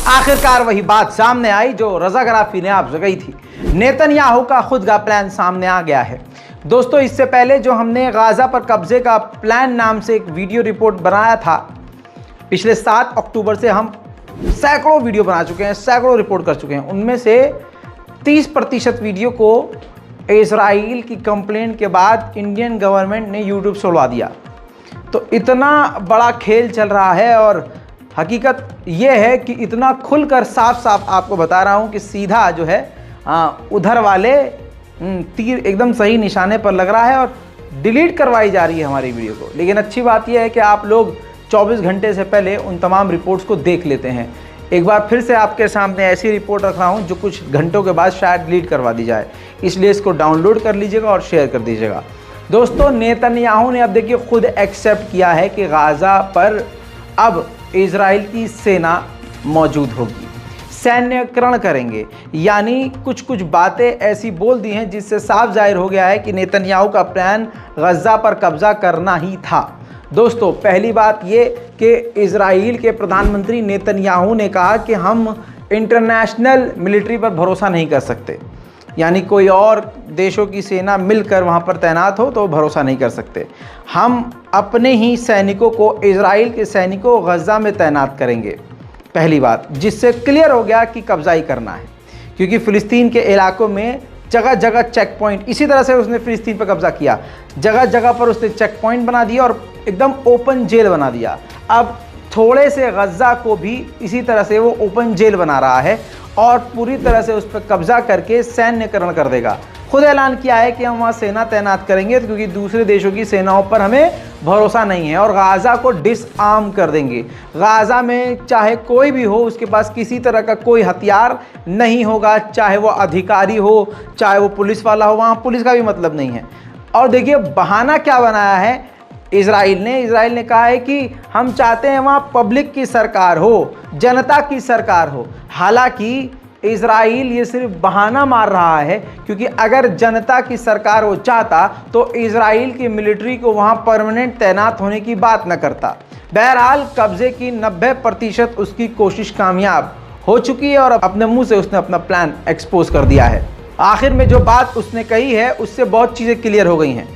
आखिरकार वही बात सामने आई जो रज़ा गराफी ने आपसे कही थी। नेतन्याहू का खुद का प्लान सामने आ गया है। दोस्तों, इससे पहले जो हमने गाज़ा पर कब्जे का प्लान नाम से एक वीडियो रिपोर्ट बनाया था, पिछले 7 अक्टूबर से हम सैकड़ों वीडियो बना चुके हैं, सैकड़ों रिपोर्ट कर चुके हैं। उनमें से 30% वीडियो को इजराइल की कंप्लेंट के बाद इंडियन गवर्नमेंट ने यूट्यूब से उड़वा दिया। तो इतना बड़ा खेल चल रहा है और हकीकत यह है कि इतना खुलकर साफ साफ आपको बता रहा हूं कि सीधा जो है उधर वाले तीर एकदम सही निशाने पर लग रहा है और डिलीट करवाई जा रही है हमारी वीडियो को। लेकिन अच्छी बात यह है कि आप लोग 24 घंटे से पहले उन तमाम रिपोर्ट्स को देख लेते हैं। एक बार फिर से आपके सामने ऐसी रिपोर्ट रख रहा हूं जो कुछ घंटों के बाद शायद डिलीट करवा दी जाए, इसलिए इसको डाउनलोड कर लीजिएगा और शेयर कर दीजिएगा। दोस्तों, नेतन्याहू ने अब देखिए खुद एक्सेप्ट किया है कि गाज़ा पर अब इजराइल की सेना मौजूद होगी, सैन्यकरण करेंगे। यानी कुछ कुछ बातें ऐसी बोल दी हैं जिससे साफ जाहिर हो गया है कि नेतन्याहू का प्लान गज़ा पर कब्जा करना ही था। दोस्तों, पहली बात ये कि इजराइल के प्रधानमंत्री नेतन्याहू ने कहा कि हम इंटरनेशनल मिलिट्री पर भरोसा नहीं कर सकते, यानी कोई और देशों की सेना मिलकर वहाँ पर तैनात हो तो भरोसा नहीं कर सकते। हम अपने ही सैनिकों को, इजराइल के सैनिकों को गज़ा में तैनात करेंगे, पहली बात, जिससे क्लियर हो गया कि कब्जा ही करना है। क्योंकि फ़िलिस्तीन के इलाकों में जगह जगह चेक पॉइंट, इसी तरह से उसने फ़िलिस्तीन पर कब्जा किया, जगह जगह पर उसने चेक पॉइंट बना दिया और एकदम ओपन जेल बना दिया। अब थोड़े से गज़ा को भी इसी तरह से वो ओपन जेल बना रहा है और पूरी तरह से उस पर कब्जा करके सैन्यकरण कर देगा। खुद ऐलान किया है कि हम वहाँ सेना तैनात करेंगे क्योंकि दूसरे देशों की सेनाओं पर हमें भरोसा नहीं है और गाज़ा को डिसआर्म कर देंगे। गाज़ा में चाहे कोई भी हो, उसके पास किसी तरह का कोई हथियार नहीं होगा, चाहे वो अधिकारी हो, चाहे वो पुलिस वाला हो, वहाँ पुलिस का भी मतलब नहीं है। और देखिए बहाना क्या बनाया है इजराइल ने कहा है कि हम चाहते हैं वहाँ पब्लिक की सरकार हो, जनता की सरकार हो। हालांकि इजराइल ये सिर्फ बहाना मार रहा है, क्योंकि अगर जनता की सरकार वो चाहता तो इजराइल की मिलिट्री को वहाँ परमानेंट तैनात होने की बात न करता। बहरहाल कब्जे की 90% उसकी कोशिश कामयाब हो चुकी है और अपने मुंह से उसने अपना प्लान एक्सपोज कर दिया है। आखिर में जो बात उसने कही है उससे बहुत चीज़ें क्लियर हो गई हैं।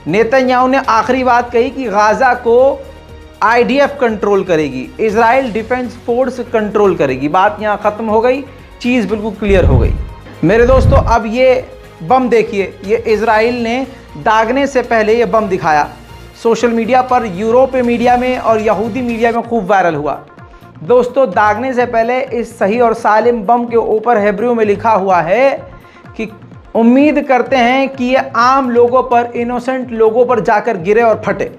नेतन्याहू ने आखिरी बात कही कि गाज़ा को IDF कंट्रोल करेगी, इजराइल डिफेंस फोर्स कंट्रोल करेगी। बात यहाँ ख़त्म हो गई, चीज़ बिल्कुल क्लियर हो गई। मेरे दोस्तों, अब ये बम देखिए, ये इजराइल ने दागने से पहले ये बम दिखाया, सोशल मीडिया पर, यूरोपीय मीडिया में और यहूदी मीडिया में खूब वायरल हुआ। दोस्तों, दागने से पहले इस सही और सालिम बम के ऊपर हिब्रू में लिखा हुआ है कि उम्मीद करते हैं कि ये आम लोगों पर, इनोसेंट लोगों पर जाकर गिरे और फटे।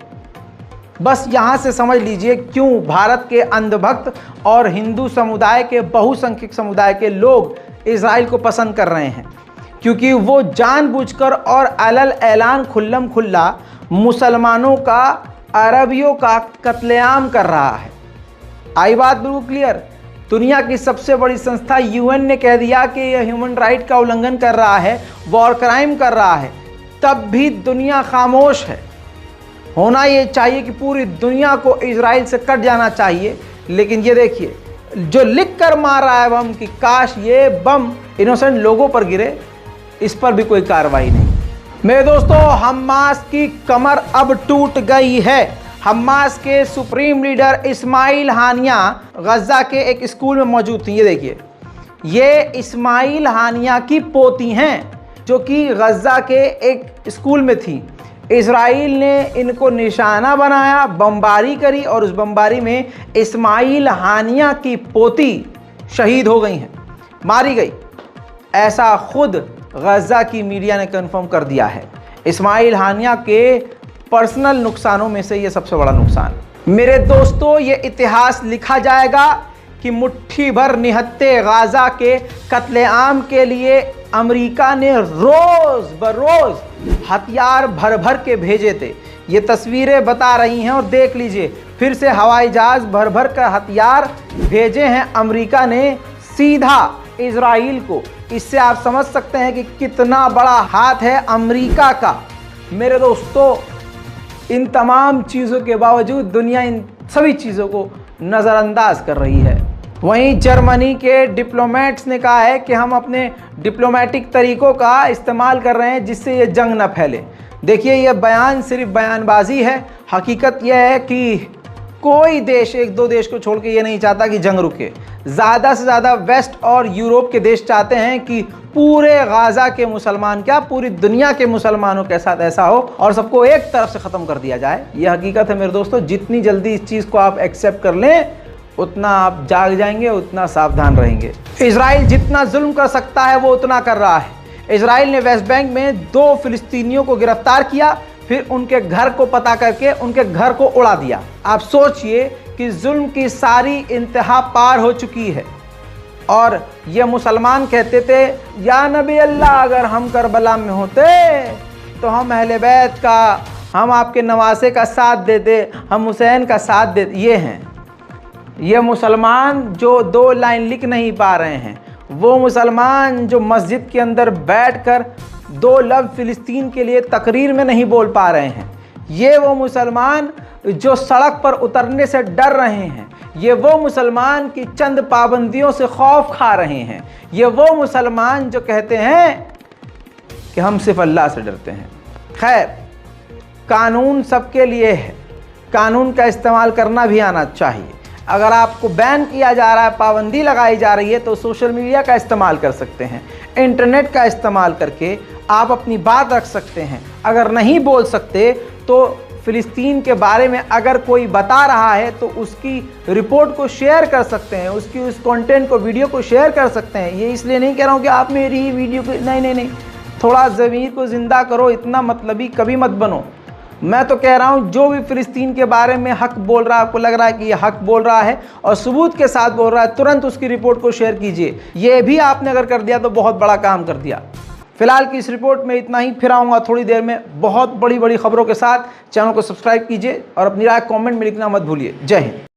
बस यहाँ से समझ लीजिए क्यों भारत के अंधभक्त और हिंदू समुदाय के, बहुसंख्यक समुदाय के लोग इजराइल को पसंद कर रहे हैं, क्योंकि वो जानबूझकर और अलल ऐलान खुल्लम खुल्ला मुसलमानों का, अरबियों का कत्लेआम कर रहा है। आई बात बिल्कुल क्लियर। दुनिया की सबसे बड़ी संस्था UN ने कह दिया कि यह ह्यूमन राइट का उल्लंघन कर रहा है, वॉर क्राइम कर रहा है, तब भी दुनिया खामोश है। होना ये चाहिए कि पूरी दुनिया को इजराइल से कट जाना चाहिए, लेकिन ये देखिए जो लिख कर मार रहा है बम कि काश ये बम इनोसेंट लोगों पर गिरे, इस पर भी कोई कार्रवाई नहीं। मेरे दोस्तों, हमास की कमर अब टूट गई है। हमास के सुप्रीम लीडर इस्माइल हानिया गज़ा के एक स्कूल में मौजूद थी। ये देखिए, ये इस्माइल हानिया की पोती हैं जो कि गज़ा के एक स्कूल में थी। इजराइल ने इनको निशाना बनाया, बमबारी करी और उस बमबारी में इस्माइल हानिया की पोती शहीद हो गई हैं, मारी गई। ऐसा खुद गज़ा की मीडिया ने कंफर्म कर दिया है। इस्माइल हानिया के पर्सनल नुकसानों में से ये सबसे बड़ा नुकसान। मेरे दोस्तों, ये इतिहास लिखा जाएगा कि मुट्ठी भर निहत्थे गाज़ा के कत्लेआम के लिए अमेरिका ने रोज़ बरोज़ हथियार भर भर के भेजे थे। ये तस्वीरें बता रही हैं और देख लीजिए, फिर से हवाई जहाज़ भर भर कर हथियार भेजे हैं अमेरिका ने सीधा इजराइल को। इससे आप समझ सकते हैं कि कितना बड़ा हाथ है अमेरिका का। मेरे दोस्तों, इन तमाम चीज़ों के बावजूद दुनिया इन सभी चीज़ों को नज़रअंदाज कर रही है। वहीं जर्मनी के डिप्लोमेट्स ने कहा है कि हम अपने डिप्लोमेटिक तरीकों का इस्तेमाल कर रहे हैं जिससे ये जंग न फैले। देखिए, ये बयान सिर्फ बयानबाजी है। हकीकत यह है कि कोई देश, एक दो देश को छोड़ के ये नहीं चाहता कि जंग रुके। ज़्यादा से ज़्यादा वेस्ट और यूरोप के देश चाहते हैं कि पूरे गाज़ा के मुसलमान, क्या पूरी दुनिया के मुसलमानों के साथ ऐसा हो और सबको एक तरफ से ख़त्म कर दिया जाए। ये हकीकत है मेरे दोस्तों। जितनी जल्दी इस चीज़ को आप एक्सेप्ट कर लें उतना आप जाग जाएंगे, उतना सावधान रहेंगे। इजराइल जितना जुल्म कर सकता है वो उतना कर रहा है। इजराइल ने वेस्ट बैंक में 2 फिलिस्तीनियों को गिरफ्तार किया, फिर उनके घर को पता करके उनके घर को उड़ा दिया। आप सोचिए कि जुल्म की सारी इंतहा पार हो चुकी है। और ये मुसलमान कहते थे, या नबी अल्लाह, अगर हम करबला में होते तो हम अहले बैत का, हम आपके नवासे का साथ देते, हम हुसैन का साथ देते। ये हैं ये मुसलमान जो 2 लाइन लिख नहीं पा रहे हैं, वो मुसलमान जो मस्जिद के अंदर बैठकर 2 लफ्ज़ फ़िलिस्तीन के लिए तकरीर में नहीं बोल पा रहे हैं। ये वो मुसलमान जो सड़क पर उतरने से डर रहे हैं। ये वो मुसलमान की चंद पाबंदियों से खौफ खा रहे हैं। ये वो मुसलमान जो कहते हैं कि हम सिर्फ अल्लाह से डरते हैं। खैर, कानून सबके लिए है, कानून का इस्तेमाल करना भी आना चाहिए। अगर आपको बैन किया जा रहा है, पाबंदी लगाई जा रही है, तो सोशल मीडिया का इस्तेमाल कर सकते हैं। इंटरनेट का इस्तेमाल करके आप अपनी बात रख सकते हैं। अगर नहीं बोल सकते तो फ़िलिस्तीन के बारे में अगर कोई बता रहा है तो उसकी रिपोर्ट को शेयर कर सकते हैं, उसकी उस कंटेंट को, वीडियो को शेयर कर सकते हैं। ये इसलिए नहीं कह रहा हूँ कि आप मेरी ही वीडियो को, नहीं, थोड़ा ज़मीर को ज़िंदा करो। इतना मतलबी कभी मत बनो। मैं तो कह रहा हूँ जो भी फ़िलिस्तीन के बारे में हक बोल रहा है, आपको लग रहा है कि ये हक बोल रहा है और सबूत के साथ बोल रहा है, तुरंत उसकी रिपोर्ट को शेयर कीजिए। ये भी आपने अगर कर दिया तो बहुत बड़ा काम कर दिया। फिलहाल की इस रिपोर्ट में इतना ही। फिर आऊँगा थोड़ी देर में बहुत बड़ी खबरों के साथ। चैनल को सब्सक्राइब कीजिए और अपनी राय कमेंट में लिखना मत भूलिए। जय हिंद।